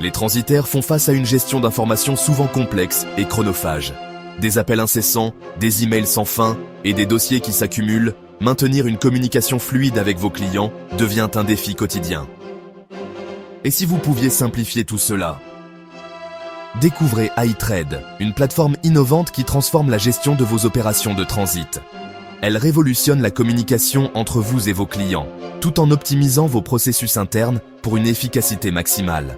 Les transitaires font face à une gestion d'informations souvent complexe et chronophage. Des appels incessants, des emails sans fin et des dossiers qui s'accumulent, maintenir une communication fluide avec vos clients devient un défi quotidien. Et si vous pouviez simplifier tout cela? Découvrez iTrade, une plateforme innovante qui transforme la gestion de vos opérations de transit. Elle révolutionne la communication entre vous et vos clients, tout en optimisant vos processus internes pour une efficacité maximale.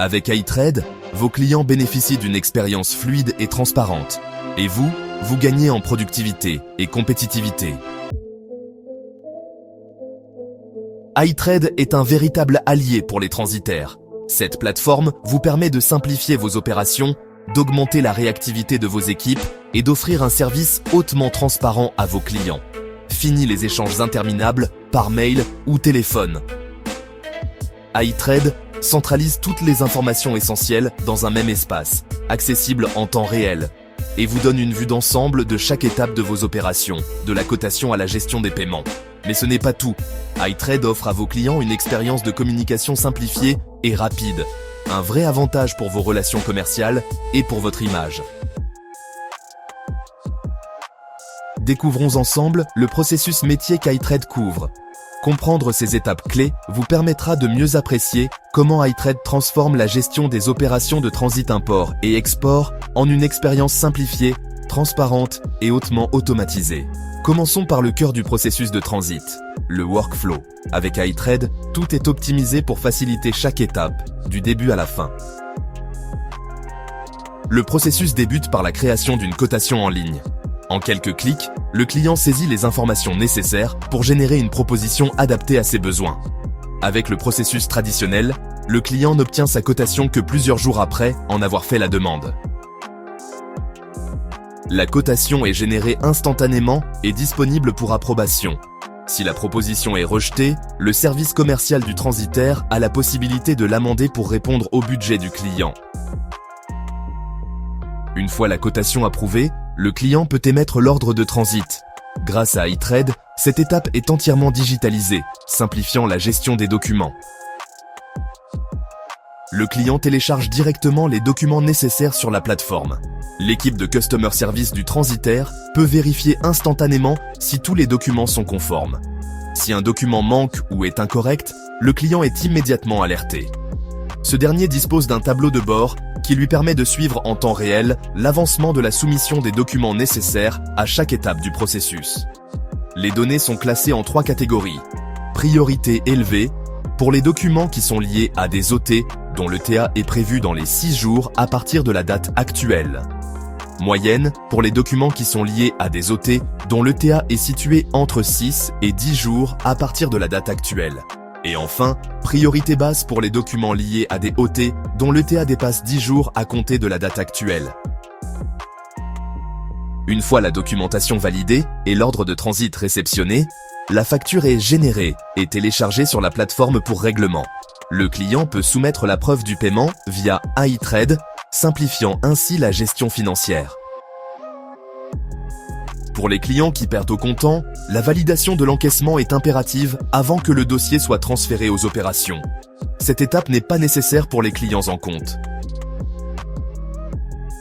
Avec iTrade, vos clients bénéficient d'une expérience fluide et transparente. Et vous gagnez en productivité et compétitivité. iTrade est un véritable allié pour les transitaires. Cette plateforme vous permet de simplifier vos opérations, d'augmenter la réactivité de vos équipes et d'offrir un service hautement transparent à vos clients. Fini les échanges interminables par mail ou téléphone. iTrade centralise toutes les informations essentielles dans un même espace, accessible en temps réel, et vous donne une vue d'ensemble de chaque étape de vos opérations, de la cotation à la gestion des paiements. Mais ce n'est pas tout. iTrade offre à vos clients une expérience de communication simplifiée et rapide, un vrai avantage pour vos relations commerciales et pour votre image. Découvrons ensemble le processus métier qu'iTrade couvre. Comprendre ces étapes clés vous permettra de mieux apprécier comment iTrade transforme la gestion des opérations de transit import et export en une expérience simplifiée, transparente et hautement automatisée. Commençons par le cœur du processus de transit, le workflow. Avec iTrade, tout est optimisé pour faciliter chaque étape, du début à la fin. Le processus débute par la création d'une cotation en ligne. En quelques clics, le client saisit les informations nécessaires pour générer une proposition adaptée à ses besoins. Avec le processus traditionnel, le client n'obtient sa cotation que plusieurs jours après en avoir fait la demande. La cotation est générée instantanément et disponible pour approbation. Si la proposition est rejetée, le service commercial du transitaire a la possibilité de l'amender pour répondre au budget du client. Une fois la cotation approuvée, le client peut émettre l'ordre de transit. Grâce à iTrade, cette étape est entièrement digitalisée, simplifiant la gestion des documents. Le client télécharge directement les documents nécessaires sur la plateforme. L'équipe de Customer Service du transitaire peut vérifier instantanément si tous les documents sont conformes. Si un document manque ou est incorrect, le client est immédiatement alerté. Ce dernier dispose d'un tableau de bord qui lui permet de suivre en temps réel l'avancement de la soumission des documents nécessaires à chaque étape du processus. Les données sont classées en 3 catégories. Priorité élevée, pour les documents qui sont liés à des OT dont le TA est prévu dans les 6 jours à partir de la date actuelle. Moyenne, pour les documents qui sont liés à des OT dont le TA est situé entre 6 et 10 jours à partir de la date actuelle. Et enfin, priorité basse pour les documents liés à des OT dont le TA dépasse 10 jours à compter de la date actuelle. Une fois la documentation validée et l'ordre de transit réceptionné, la facture est générée et téléchargée sur la plateforme pour règlement. Le client peut soumettre la preuve du paiement via iTrade, simplifiant ainsi la gestion financière. Pour les clients qui perdent au comptant, la validation de l'encaissement est impérative avant que le dossier soit transféré aux opérations. Cette étape n'est pas nécessaire pour les clients en compte.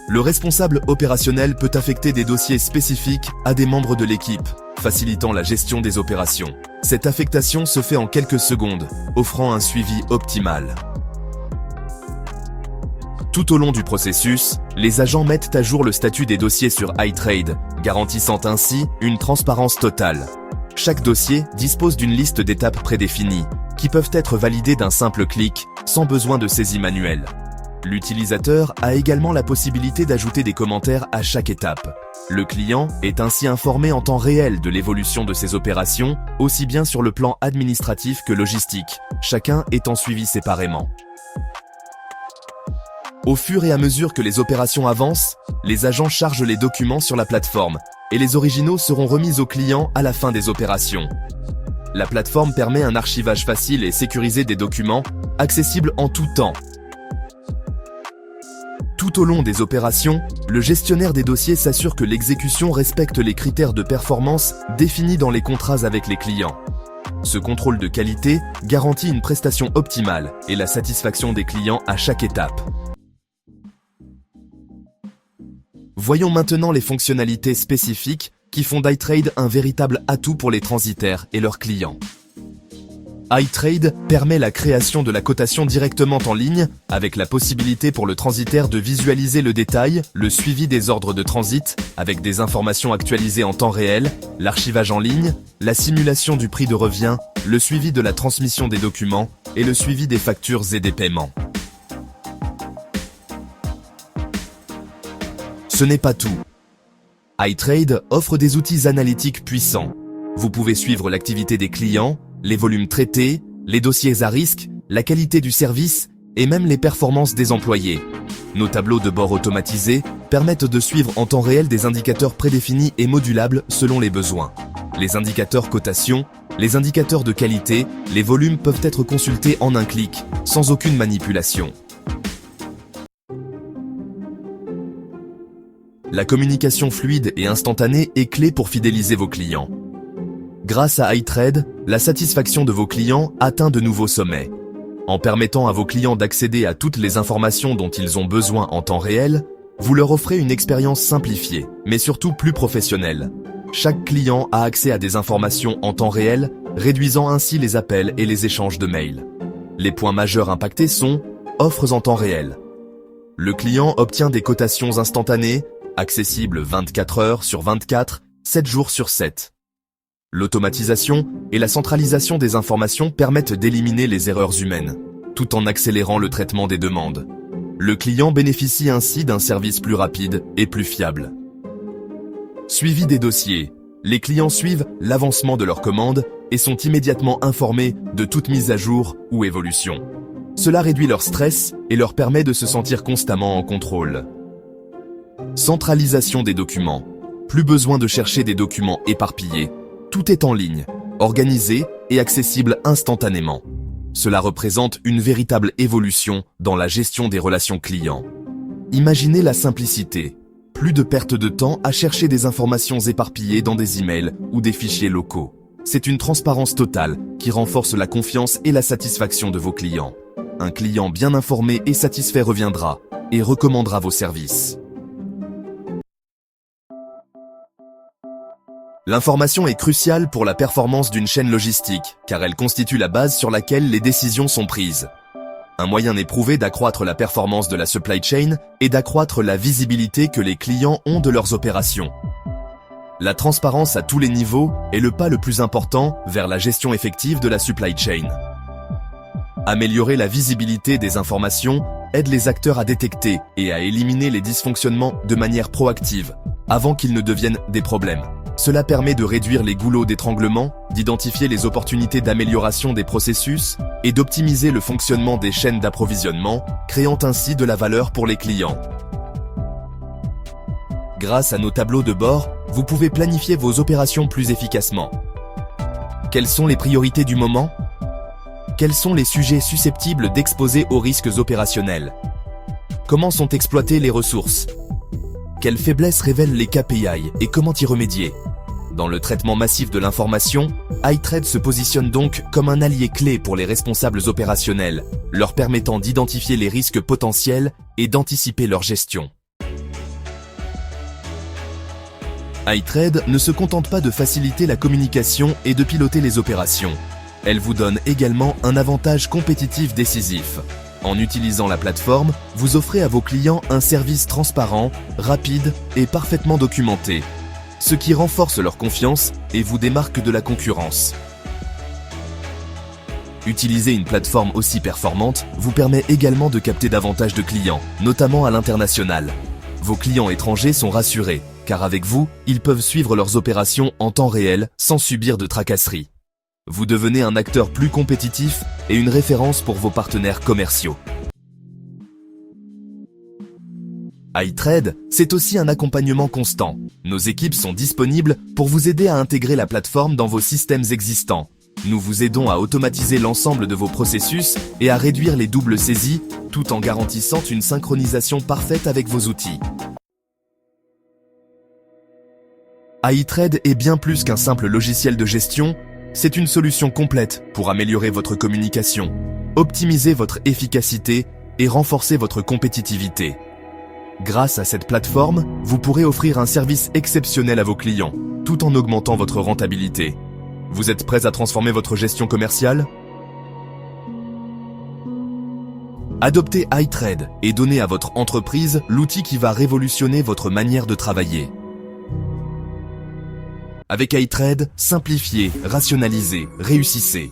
Le responsable opérationnel peut affecter des dossiers spécifiques à des membres de l'équipe, facilitant la gestion des opérations. Cette affectation se fait en quelques secondes, offrant un suivi optimal. Tout au long du processus, les agents mettent à jour le statut des dossiers sur iTrade, garantissant ainsi une transparence totale. Chaque dossier dispose d'une liste d'étapes prédéfinies, qui peuvent être validées d'un simple clic, sans besoin de saisie manuelle. L'utilisateur a également la possibilité d'ajouter des commentaires à chaque étape. Le client est ainsi informé en temps réel de l'évolution de ses opérations, aussi bien sur le plan administratif que logistique, chacun étant suivi séparément. Au fur et à mesure que les opérations avancent, les agents chargent les documents sur la plateforme et les originaux seront remis au client à la fin des opérations. La plateforme permet un archivage facile et sécurisé des documents, accessibles en tout temps. Tout au long des opérations, le gestionnaire des dossiers s'assure que l'exécution respecte les critères de performance définis dans les contrats avec les clients. Ce contrôle de qualité garantit une prestation optimale et la satisfaction des clients à chaque étape. Voyons maintenant les fonctionnalités spécifiques qui font d'iTrade un véritable atout pour les transitaires et leurs clients. iTrade permet la création de la cotation directement en ligne, avec la possibilité pour le transitaire de visualiser le détail, le suivi des ordres de transit, avec des informations actualisées en temps réel, l'archivage en ligne, la simulation du prix de revient, le suivi de la transmission des documents et le suivi des factures et des paiements. Ce n'est pas tout. iTrade offre des outils analytiques puissants. Vous pouvez suivre l'activité des clients, les volumes traités, les dossiers à risque, la qualité du service et même les performances des employés. Nos tableaux de bord automatisés permettent de suivre en temps réel des indicateurs prédéfinis et modulables selon les besoins. Les indicateurs cotation, les indicateurs de qualité, les volumes peuvent être consultés en un clic, sans aucune manipulation. La communication fluide et instantanée est clé pour fidéliser vos clients. Grâce à iTrade, la satisfaction de vos clients atteint de nouveaux sommets. En permettant à vos clients d'accéder à toutes les informations dont ils ont besoin en temps réel, vous leur offrez une expérience simplifiée, mais surtout plus professionnelle. Chaque client a accès à des informations en temps réel, réduisant ainsi les appels et les échanges de mails. Les points majeurs impactés sont offres en temps réel. Le client obtient des cotations instantanées, accessibles 24 heures sur 24, 7 jours sur 7. L'automatisation et la centralisation des informations permettent d'éliminer les erreurs humaines, tout en accélérant le traitement des demandes. Le client bénéficie ainsi d'un service plus rapide et plus fiable. Suivi des dossiers. Les clients suivent l'avancement de leurs commandes et sont immédiatement informés de toute mise à jour ou évolution. Cela réduit leur stress et leur permet de se sentir constamment en contrôle. Centralisation des documents. Plus besoin de chercher des documents éparpillés. Tout est en ligne, organisé et accessible instantanément. Cela représente une véritable évolution dans la gestion des relations clients. Imaginez la simplicité. Plus de perte de temps à chercher des informations éparpillées dans des emails ou des fichiers locaux. C'est une transparence totale qui renforce la confiance et la satisfaction de vos clients. Un client bien informé et satisfait reviendra et recommandera vos services. L'information est cruciale pour la performance d'une chaîne logistique, car elle constitue la base sur laquelle les décisions sont prises. Un moyen éprouvé d'accroître la performance de la supply chain est d'accroître la visibilité que les clients ont de leurs opérations. La transparence à tous les niveaux est le pas le plus important vers la gestion effective de la supply chain. Améliorer la visibilité des informations aide les acteurs à détecter et à éliminer les dysfonctionnements de manière proactive, avant qu'ils ne deviennent des problèmes. Cela permet de réduire les goulots d'étranglement, d'identifier les opportunités d'amélioration des processus et d'optimiser le fonctionnement des chaînes d'approvisionnement, créant ainsi de la valeur pour les clients. Grâce à nos tableaux de bord, vous pouvez planifier vos opérations plus efficacement. Quelles sont les priorités du moment ? Quels sont les sujets susceptibles d'exposer aux risques opérationnels ? Comment sont exploitées les ressources ? Quelles faiblesses révèlent les KPI et comment y remédier ? Dans le traitement massif de l'information, iTrade se positionne donc comme un allié clé pour les responsables opérationnels, leur permettant d'identifier les risques potentiels et d'anticiper leur gestion. iTrade ne se contente pas de faciliter la communication et de piloter les opérations. Elle vous donne également un avantage compétitif décisif. En utilisant la plateforme, vous offrez à vos clients un service transparent, rapide et parfaitement documenté, ce qui renforce leur confiance et vous démarque de la concurrence. Utiliser une plateforme aussi performante vous permet également de capter davantage de clients, notamment à l'international. Vos clients étrangers sont rassurés, car avec vous, ils peuvent suivre leurs opérations en temps réel sans subir de tracasseries. Vous devenez un acteur plus compétitif et une référence pour vos partenaires commerciaux. iTrade, c'est aussi un accompagnement constant. Nos équipes sont disponibles pour vous aider à intégrer la plateforme dans vos systèmes existants. Nous vous aidons à automatiser l'ensemble de vos processus et à réduire les doubles saisies, tout en garantissant une synchronisation parfaite avec vos outils. iTrade est bien plus qu'un simple logiciel de gestion, C'est une solution complète pour améliorer votre communication, optimiser votre efficacité et renforcer votre compétitivité. Grâce à cette plateforme, vous pourrez offrir un service exceptionnel à vos clients, tout en augmentant votre rentabilité. Vous êtes prêts à transformer votre gestion commerciale? Adoptez iTrade et donnez à votre entreprise l'outil qui va révolutionner votre manière de travailler. Avec iTrade, simplifiez, rationalisez, réussissez.